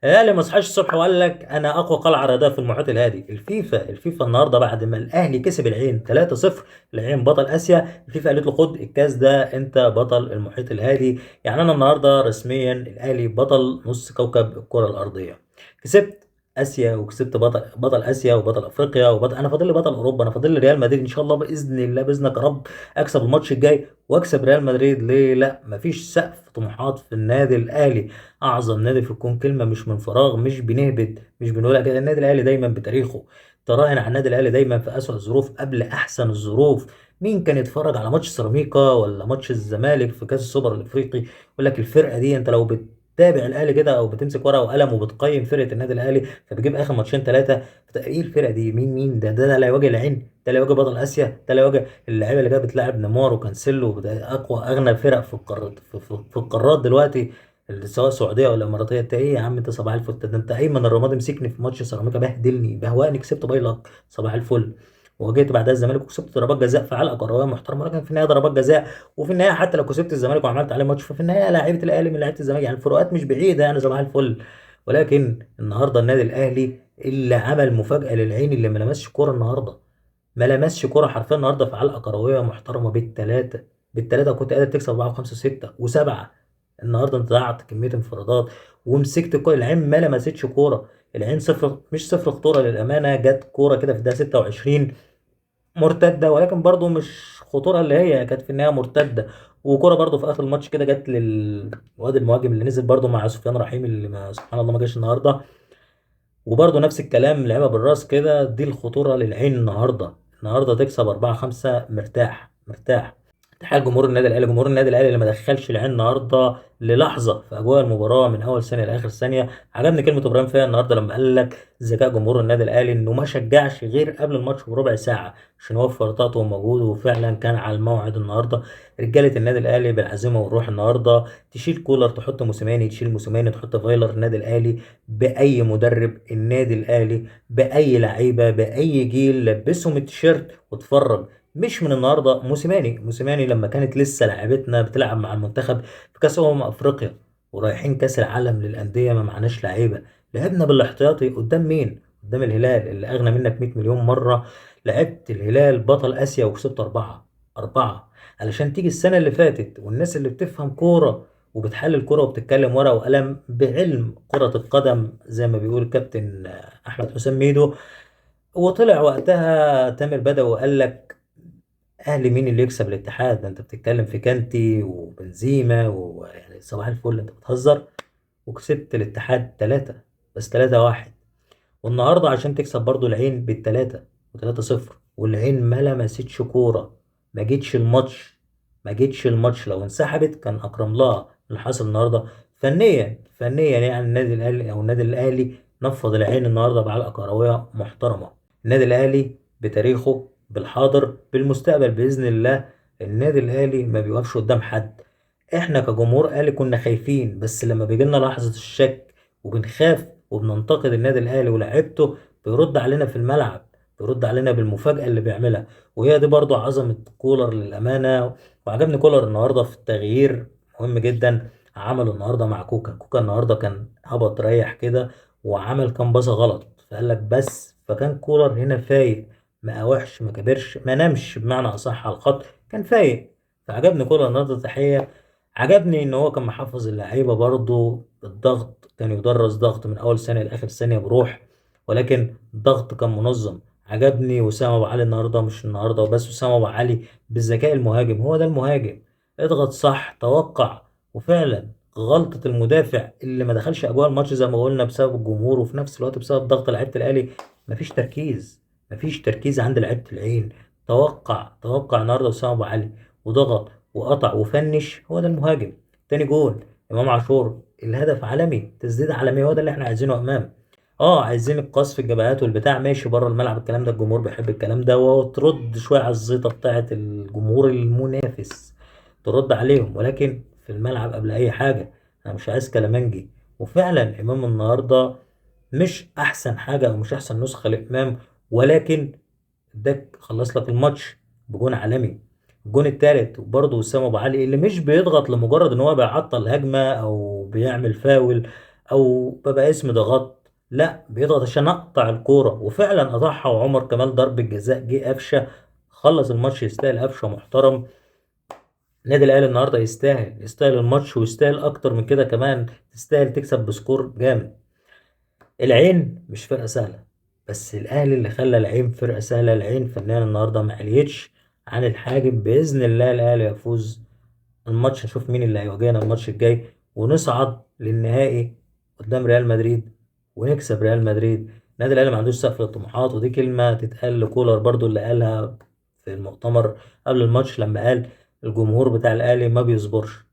الاهلي ما صحاش الصبح وقال لك انا اقوى قلعه عرضيه في المحيط الهادي. الفيفا النهارده بعد ما الاهلي كسب العين 3-0، العين بطل اسيا، الفيفا قالت له خد الكاس ده انت بطل المحيط الهادي. يعني انا النهارده رسميا الاهلي بطل نص كوكب الكره الارضيه. كسبت اسيا وكسبت بطل اسيا وبطل افريقيا وبطل، انا فاضل لي بطل اوروبا، انا فاضل لي ريال مدريد ان شاء الله باذن الله باذنك يا رب اكسب الماتش الجاي واكسب ريال مدريد. ليه لا؟ مفيش سقف طموحات في النادي الاهلي. اعظم نادي في الكون، كلمه مش من فراغ، مش بنهبد، مش بنقولها كده. النادي الاهلي دايما بتاريخه تراهن على النادي الاهلي دايما في اسوأ الظروف قبل احسن الظروف. مين كان يتفرج على ماتش سيراميكا ولا ماتش الزمالك في كاس السوبر الافريقي يقول لك الفرقه دي؟ انت لو بتتابع الاهلي كده او بتمسك ورقه وقلم وبتقيم فرقه النادي الاهلي فبتجيب اخر ماتشين ثلاثه، ايه الفرقه دي؟ مين ده لا يواجه العين، ده لا يواجه بطل اسيا، ده لا يواجه اللعيبه اللي كانت بتلاعب نيمار وكانسيلو اقوى اغنى فرق في القارات، في القارات دلوقتي، اللي سواء سعوديه ولا اماراتيه. انت ايه يا عم؟ انت صباح الفل، ده انت ايمن الرمادي مسكني في ماتش سيراميكا بهدلني بهواني، كسبت باي لك صباح الفل. وجيت بعدها الزمالك وكسبت ضربات جزاء في علقه كرويه محترمه، لكن في النهايه ضربات جزاء. وفي النهايه حتى لو كسبت الزمالك وعملت عليه ماتش ففي النهايه لعيبه الاهلي من لعيبه الزمالك، يعني الفروقات مش بعيده يعني صباح الفل. ولكن النهارده النادي الاهلي اللي عمل مفاجاه للعين، اللي ما لمسش كوره النهارده، ما لمسش كوره حرفيا النهارده في علقه كرويه محترمه بالثلاثه. بالثلاثه كنت قادر تكسب 4 و5 و6 و7. النهارده انت ضيعت كميه انفرادات ومسكت الكوره، العين ما لمستش كوره. العين صفر، مش صفر خطوره للامانه، جت كوره كده في الدقيقه 26 مرتده، ولكن برضو مش خطوره اللي هي كانت في النهايه مرتده. وكوره برضو في اخر الماتش كده جت للواد المهاجم اللي نزل برضو مع سفيان رحيم اللي ما سبحان الله ما جاش النهارده، وبرضه نفس الكلام لعبها بالراس كده. دي الخطورة للعين النهاردة. النهاردة تكسب 4-5 مرتاح مرتاح. تحية جمهور النادي الأهلي، جمهور النادي الأهلي اللي ما دخلش العين النهاردة للحظة في أجواء المباراة من أول ثانية لآخر ثانية. عجبني كلمة إبراهيم فيها النهاردة لما قال لك ذكاء جمهور النادي الأهلي إنه ما شجعش غير قبل الماتش بربع ساعة عشان يوفر طاقته ومجهوده، وفعلا كان على الموعد النهاردة. رجالة النادي الأهلي بالعزيمة والروح النهاردة، تشيل كولر تحط موسيماني، تشيل موسيماني تحط فايلر. النادي الأهلي بأي مدرب، النادي الأهلي بأي لعيبة، بأي جيل، لبسهم التيشيرت واتفرج. مش من النهارده، موسيماني لما كانت لسه لعيبتنا بتلعب مع المنتخب في كأس أفريقيا ورايحين كأس العالم للأندية ما معناش لعيبة، لعبنا بالاحتياطي قدام مين؟ قدام الهلال اللي أغنى منك 100 مليون مرة. لعبت الهلال بطل آسيا وكسبت أربعة. علشان تيجي السنة اللي فاتت والناس اللي بتفهم كورة وبتحلل كرة وبتتكلم ورقة وقلم بعلم كرة القدم زي ما بيقول كابتن أحمد حسام ميدو، وطلع وقتها تامر بدوي وقال لك أهلي مين اللي يكسب الاتحاد؟ ده أنت بتتكلم في كانتي وبنزيما ويعني صباح الفل، أنت بتهزر. وكسبت الاتحاد 3، بس 3-1. والنهاردة عشان تكسب برضو العين بالتلاتة و3-0، والعين ما لمستش كورة، ما جيتش الماتش، ما جيتش الماتش. لو انسحبت كان أكرم لها اللي حصل النهاردة. فنيا يعني النادي الأهلي أو النادي الأهلي نفض العين النهاردة بعلقة كروية محترمة. النادي الأهلي بتاريخه بالحاضر بالمستقبل بإذن الله، النادي الأهلي ما بيوقفش قدام حد. احنا كجمهور اهلي كنا خايفين، بس لما بيجي لنا لحظة الشك وبنخاف وبننتقد النادي الاهلي ولاعيبته، بيرد علينا في الملعب، بيرد علينا بالمفاجأة اللي بيعملها. وهي دي برضو عظمة كولر للأمانة. وعجبني كولر النهاردة في التغيير مهم جدا عمله النهاردة مع كوكا النهاردة كان هبط ريح كده وعمل كام باصة غلط فقال لك بس، فكان كولر هنا فايق، ما قاوحش ما كبرش ما نامش بمعنى أصح على الخط، كان فايق. فعجبني كولر النهاردة تحية. عجبني ان هو كان محفظ اللعيبه برضه الضغط، كان يدرس ضغط من اول ثانيه لاخر ثانيه بروح، ولكن الضغط كان منظم. عجبني وسام ابو علي النهارده، مش النهارده وبس، وسام ابو علي بالذكاء المهاجم، هو ده المهاجم. اضغط صح، توقع. وفعلا غلطة المدافع اللي ما دخلش اجواء الماتش زي ما قلنا بسبب الجمهور وفي نفس الوقت بسبب ضغط لعيبة الاهلي، مفيش تركيز، مفيش تركيز عند لعيبة العين. توقع النهارده وسام ابو علي وضغط وقطع وفنش، هو ده المهاجم. تاني جول امام عاشور، الهدف عالمي، تسديده عالميه، هو ده اللي احنا عايزينه امام. اه عايزين القصف في الجبهات والبتاع ماشي بره الملعب، الكلام ده الجمهور بيحب الكلام ده، وترد شويه على الزيطه بتاعه الجمهور المنافس، ترد عليهم، ولكن في الملعب قبل اي حاجه. انا مش عايز كلامنجي. وفعلا امام النهارده مش احسن حاجه او مش احسن نسخه لامام، ولكن ده خلص لك الماتش بجون عالمي. الجون التالت برضه وسام ابو علي اللي مش بيضغط لمجرد ان هو بيعطل هجمه او بيعمل فاول او ببقى اسمي ضغط، لا بيضغط عشان اقطع الكوره، وفعلا قطعها. وعمر كمال ضربة جزاء جه قفشه خلص الماتش، يستاهل قفشه محترم. النادي الاهلي النهارده يستاهل الماتش، ويستاهل اكتر من كده كمان، تستاهل تكسب بسكور جامد. العين مش فرقه سهله، بس الاهلي اللي خلى العين فرقه سهله. العين فنيا النهارده ما عليتش عن الحاجب. باذن الله الاهلي يفوز الماتش، نشوف مين اللي هيواجهنا الماتش الجاي، ونصعد للنهائي قدام ريال مدريد ونكسب ريال مدريد. النادي الاهلي ما عندوش سقف للطموحات، ودي كلمه تتقال لكولر برضو، اللي قالها في المؤتمر قبل الماتش لما قال الجمهور بتاع الاهلي ما بيصبرش.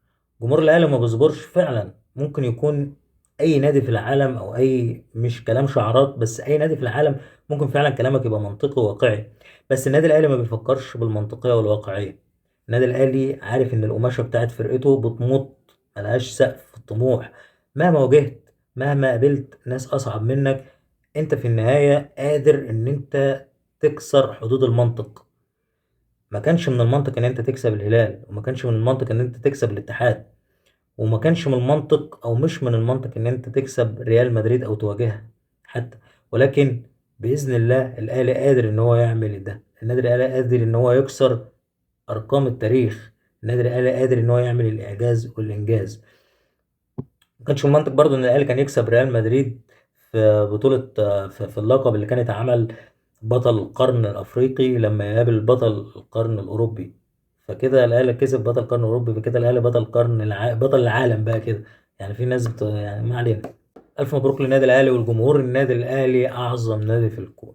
جمهور الاهلي ما بيصبرش فعلا. ممكن يكون اي نادي في العالم، او اي، مش كلام شعارات، بس اي نادي في العالم ممكن فعلا كلامك يبقى منطقي وواقعي، بس النادي الاهلي ما بيفكرش بالمنطقيه والواقعيه. النادي الاهلي عارف ان القماشه بتاعت فرقته بتمط، ملهاش سقف في الطموح. مهما واجهت، مهما قابلت ناس اصعب منك، انت في النهايه قادر ان انت تكسر حدود المنطق. ما كانش من المنطق ان انت تكسب الهلال، وما كانش من المنطق ان انت تكسب الاتحاد، وما كانش من المنطق، او مش من المنطق ان انت تكسب ريال مدريد او تواجهها حتى. ولكن باذن الله الاهلي قادر ان هو يعمل ده. النادي الاهلي قادر ان هو يكسر ارقام التاريخ. النادي الاهلي قادر ان هو يعمل الاعجاز والانجاز. ما كانش من المنطق برضو ان الاهلي كان يكسب ريال مدريد في بطولة، في اللقب اللي كان اتعمل بطل القرن الافريقي لما يقابل بطل القرن الاوروبي. فكده الاهلي كسب بطل القرن الاوروبي، فكده الاهلي بطل بطل العالم بقى كده. يعني في ناس يعني ما علينا. الف مبروك للنادي الاهلي والجمهور. النادي الاهلي اعظم نادي في الكون.